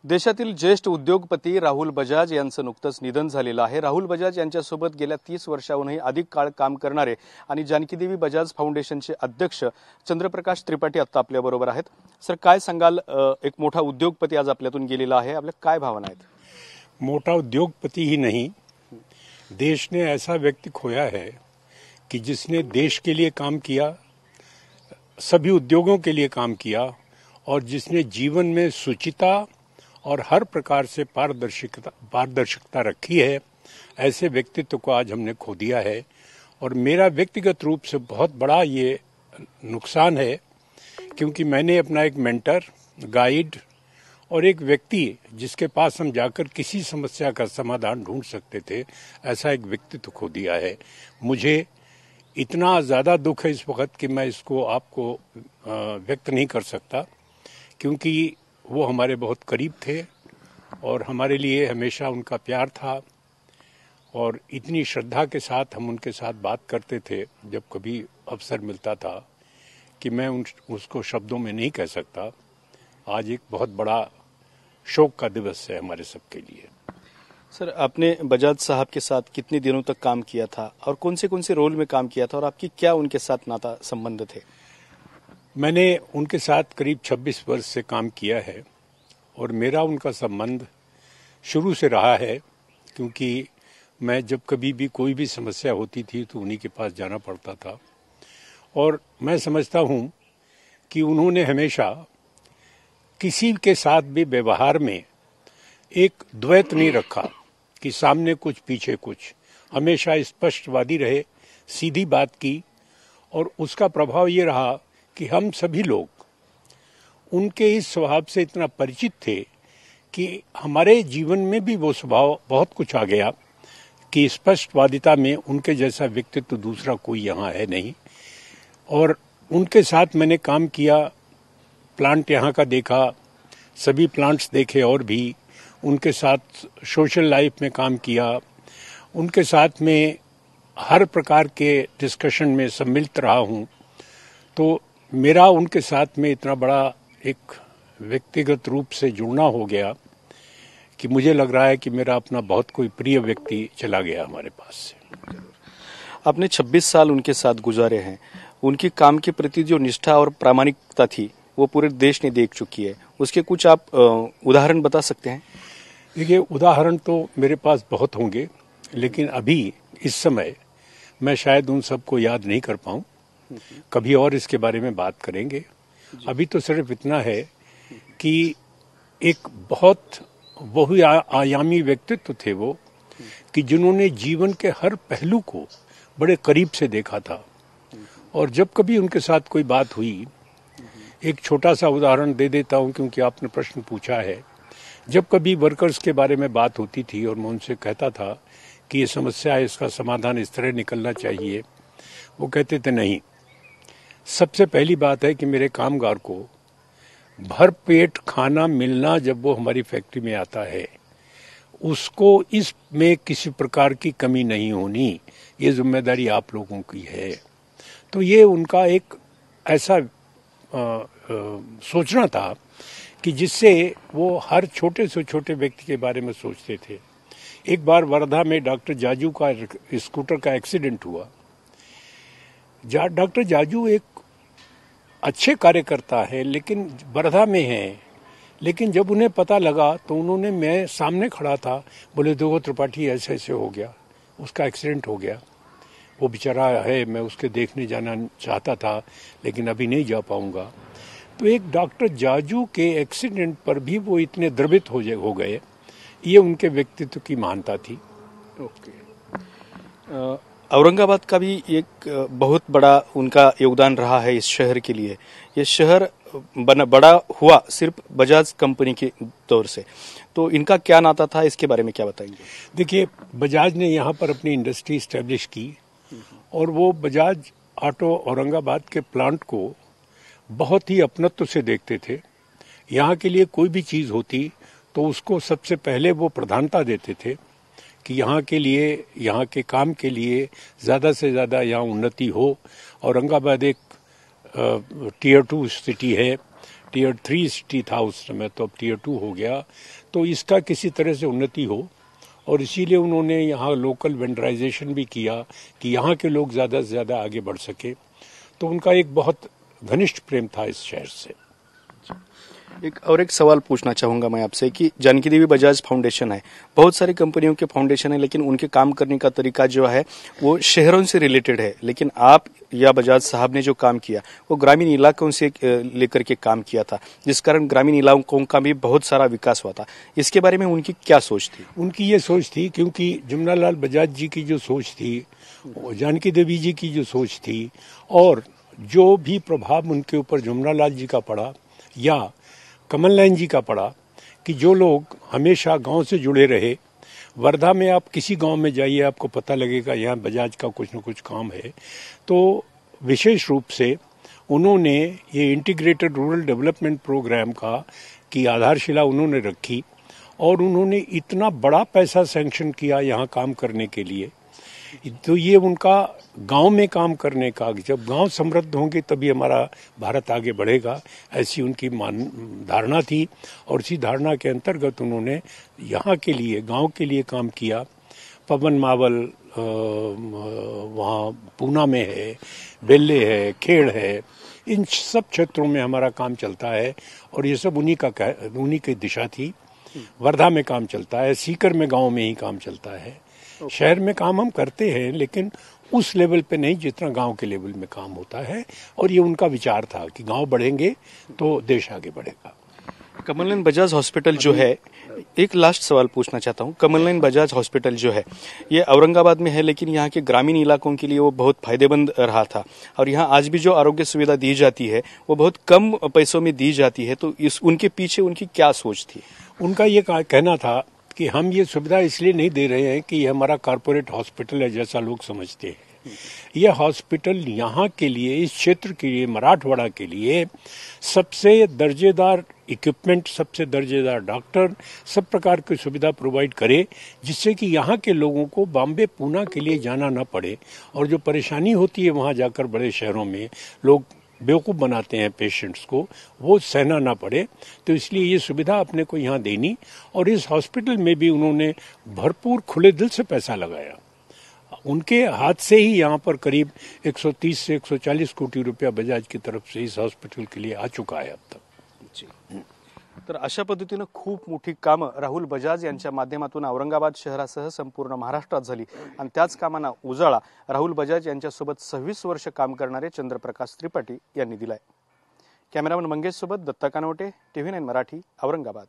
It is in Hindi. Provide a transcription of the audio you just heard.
देशातील ज्येष्ठ उद्योगपती राहुल बजाज यांचं नुकतंच निधन झालेलं आहे। राहुल बजाज यांच्यासोबत गेल्या 30 वर्षांहूनही अधिक काळ काम करणारे आणि जानकीदेवी बजाज फाउंडेशनचे अध्यक्ष चंद्रप्रकाश त्रिपाठी आता आपल्याबरोबर आहेत। सर, काय सांगाल, एक मोठा उद्योगपती आज आपल्यातून गेलेला आहे, आपल्या काय भावना आहेत? मोटा उद्योगपति ही नहीं, देश ने ऐसा व्यक्ति खोया है कि जिसने देश के लिए काम किया, सभी उद्योगों के लिए काम किया और जिसने जीवन में शुचिता और हर प्रकार से पारदर्शिकता रखी है। ऐसे व्यक्तित्व को आज हमने खो दिया है और मेरा व्यक्तिगत रूप से बहुत बड़ा ये नुकसान है, क्योंकि मैंने अपना एक मेंटर, गाइड और एक व्यक्ति जिसके पास हम जाकर किसी समस्या का समाधान ढूंढ सकते थे, ऐसा एक व्यक्तित्व खो दिया है। मुझे इतना ज़्यादा दुख है इस वक्त कि मैं इसको आपको व्यक्त नहीं कर सकता, क्योंकि वो हमारे बहुत करीब थे और हमारे लिए हमेशा उनका प्यार था और इतनी श्रद्धा के साथ हम उनके साथ बात करते थे जब कभी अवसर मिलता था कि मैं उसको शब्दों में नहीं कह सकता। आज एक बहुत बड़ा शोक का दिवस है हमारे सबके लिए। सर, आपने बजाज साहब के साथ कितने दिनों तक काम किया था और कौन से रोल में काम किया था और आपकी क्या उनके साथ नाता संबंध थे? मैंने उनके साथ करीब 26 वर्ष से काम किया है और मेरा उनका संबंध शुरू से रहा है, क्योंकि मैं जब कभी भी कोई भी समस्या होती थी तो उन्हीं के पास जाना पड़ता था। और मैं समझता हूं कि उन्होंने हमेशा किसी के साथ भी व्यवहार में एक द्वैत नहीं रखा कि सामने कुछ पीछे कुछ, हमेशा स्पष्टवादी रहे, सीधी बात की और उसका प्रभाव ये रहा कि हम सभी लोग उनके इस स्वभाव से इतना परिचित थे कि हमारे जीवन में भी वो स्वभाव बहुत कुछ आ गया कि स्पष्टवादिता में उनके जैसा व्यक्तित्व दूसरा कोई यहाँ है नहीं। और उनके साथ मैंने काम किया, प्लांट यहाँ का देखा, सभी प्लांट्स देखे और भी उनके साथ सोशल लाइफ में काम किया, उनके साथ में हर प्रकार के डिस्कशन में सम्मिलित रहा हूँ। तो मेरा उनके साथ में इतना बड़ा एक व्यक्तिगत रूप से जुड़ना हो गया कि मुझे लग रहा है कि मेरा अपना बहुत कोई प्रिय व्यक्ति चला गया हमारे पास से। आपने 26 साल उनके साथ गुजारे हैं, उनकी काम के प्रति जो निष्ठा और प्रामाणिकता थी वो पूरे देश ने देख चुकी है। उसके कुछ आप उदाहरण बता सकते हैं? देखिए, उदाहरण तो मेरे पास बहुत होंगे, लेकिन अभी इस समय मैं शायद उन सबको याद नहीं कर पाऊं। कभी और इसके बारे में बात करेंगे। अभी तो सिर्फ इतना है कि एक बहुत बहुआयामी व्यक्तित्व थे वो, कि जिन्होंने जीवन के हर पहलू को बड़े करीब से देखा था। और जब कभी उनके साथ कोई बात हुई, एक छोटा सा उदाहरण दे देता हूं क्योंकि आपने प्रश्न पूछा है। जब कभी वर्कर्स के बारे में बात होती थी और मैं उनसे कहता था कि ये समस्या है, इसका समाधान इस तरह निकलना चाहिए, वो कहते थे नहीं, सबसे पहली बात है कि मेरे कामगार को भर पेट खाना मिलना जब वो हमारी फैक्ट्री में आता है, उसको इसमें किसी प्रकार की कमी नहीं होनी, ये जिम्मेदारी आप लोगों की है। तो ये उनका एक ऐसा सोचना था कि जिससे वो हर छोटे से छोटे व्यक्ति के बारे में सोचते थे। एक बार वर्धा में डॉक्टर जाजू का स्कूटर का एक्सीडेंट हुआ। डॉक्टर जाजू एक अच्छे कार्यकर्ता है, लेकिन वर्धा में है, लेकिन जब उन्हें पता लगा तो उन्होंने, मैं सामने खड़ा था, बोले देखो त्रिपाठी ऐसे ऐसे हो गया, उसका एक्सीडेंट हो गया, वो बेचारा है, मैं उसके देखने जाना चाहता था लेकिन अभी नहीं जा पाऊंगा। तो एक डॉक्टर जाजू के एक्सीडेंट पर भी वो इतने द्रवित हो गए। ये उनके व्यक्तित्व की महानता थी। औरंगाबाद का भी एक बहुत बड़ा उनका योगदान रहा है इस शहर के लिए। ये शहर बड़ा हुआ सिर्फ बजाज कंपनी के तौर से, तो इनका क्या नाता था, इसके बारे में क्या बताएंगे? देखिए, बजाज ने यहाँ पर अपनी इंडस्ट्री स्टैब्लिश की और वो बजाज ऑटो औरंगाबाद के प्लांट को बहुत ही अपनत्व से देखते थे। यहाँ के लिए कोई भी चीज़ होती तो उसको सबसे पहले वो प्रधानता देते थे कि यहाँ के लिए, यहाँ के काम के लिए ज़्यादा से ज़्यादा यहाँ उन्नति हो। औरंगाबाद एक टियर 2 सिटी है, टीयर 3 सिटी था उस समय, तो अब टीयर 2 हो गया। तो इसका किसी तरह से उन्नति हो, और इसीलिए उन्होंने यहाँ लोकल वेंडराइजेशन भी किया कि यहाँ के लोग ज़्यादा से ज़्यादा आगे बढ़ सके। तो उनका एक बहुत घनिष्ठ प्रेम था इस शहर से। एक सवाल पूछना चाहूंगा मैं आपसे कि जानकी देवी बजाज फाउंडेशन है, बहुत सारी कंपनियों के फाउंडेशन है, लेकिन उनके काम करने का तरीका जो है वो शहरों से रिलेटेड है, लेकिन आप या बजाज साहब ने जो काम किया वो ग्रामीण इलाकों से लेकर के काम किया था, जिस कारण ग्रामीण इलाकों का भी बहुत सारा विकास हुआ था। इसके बारे में उनकी क्या सोच थी? उनकी ये सोच थी, क्योंकि जमुनालाल बजाज जी की जो सोच थी, जानकी देवी जी की जो सोच थी, और जो भी प्रभाव उनके ऊपर जमुनालाल जी का पड़ा या कमल नयन जी का पड़ा, कि जो लोग हमेशा गांव से जुड़े रहे। वर्धा में आप किसी गांव में जाइए, आपको पता लगेगा यहाँ बजाज का कुछ न कुछ काम है। तो विशेष रूप से उन्होंने ये इंटीग्रेटेड रूरल डेवलपमेंट प्रोग्राम की आधारशिला उन्होंने रखी, और उन्होंने इतना बड़ा पैसा सैंक्शन किया यहाँ काम करने के लिए। तो ये उनका गांव में काम करने का, जब गांव समृद्ध होंगे तभी हमारा भारत आगे बढ़ेगा, ऐसी उनकी धारणा थी। और इसी धारणा के अंतर्गत उन्होंने यहाँ के लिए, गांव के लिए काम किया। पवन मावल वहाँ पूना में है, बेल्ले है, खेड़ है, इन सब क्षेत्रों में हमारा काम चलता है, और ये सब उन्हीं की दिशा थी। वर्धा में काम चलता है, सीकर में गांव में ही काम चलता है। शहर में काम हम करते हैं, लेकिन उस लेवल पे नहीं जितना गांव के लेवल में काम होता है। और ये उनका विचार था कि गांव बढ़ेंगे तो देश आगे बढ़ेगा। कमल नयन बजाज हॉस्पिटल जो है, एक लास्ट सवाल पूछना चाहता हूँ। कमल नयन बजाज हॉस्पिटल जो है ये औरंगाबाद में है, लेकिन यहाँ के ग्रामीण इलाकों के लिए वो बहुत फायदेमंद रहा था, और यहाँ आज भी जो आरोग्य सुविधा दी जाती है वो बहुत कम पैसों में दी जाती है। तो उनके पीछे उनकी क्या सोच थी? उनका ये कहना था कि हम ये सुविधा इसलिए नहीं दे रहे हैं कि ये हमारा कॉर्पोरेट हॉस्पिटल है जैसा लोग समझते हैं। यह हॉस्पिटल यहाँ के लिए, इस क्षेत्र के लिए, मराठवाड़ा के लिए सबसे दर्जेदार इक्विपमेंट, सबसे दर्जेदार डॉक्टर, सब प्रकार की सुविधा प्रोवाइड करे, जिससे कि यहाँ के लोगों को बॉम्बे, पूना के लिए जाना न पड़े। और जो परेशानी होती है वहाँ जाकर बड़े शहरों में लोग बेवकूफ़ बनाते हैं पेशेंट्स को, वो सहना ना पड़े। तो इसलिए ये सुविधा अपने को यहाँ देनी, और इस हॉस्पिटल में भी उन्होंने भरपूर खुले दिल से पैसा लगाया। उनके हाथ से ही यहाँ पर करीब 130 से 140 कोटी रुपया बजाज की तरफ से इस हॉस्पिटल के लिए आ चुका है अब तक। तर अशा पद्धतीनं खूप मोठी कामं राहुल बजाज यांच्या माध्यमातून औरंगाबाद शहरासह संपूर्ण महाराष्ट्रात झाली, आणि त्याच कामांना उजाळा राहुल बजाज यांच्यासोबत 26 वर्ष काम करणारे चंद्रप्रकाश त्रिपाठी यांनी दिलाय। कॅमेरामन मंगेश सोबत दत्ता कानवटे, TV9 मराठी, औरंगाबाद।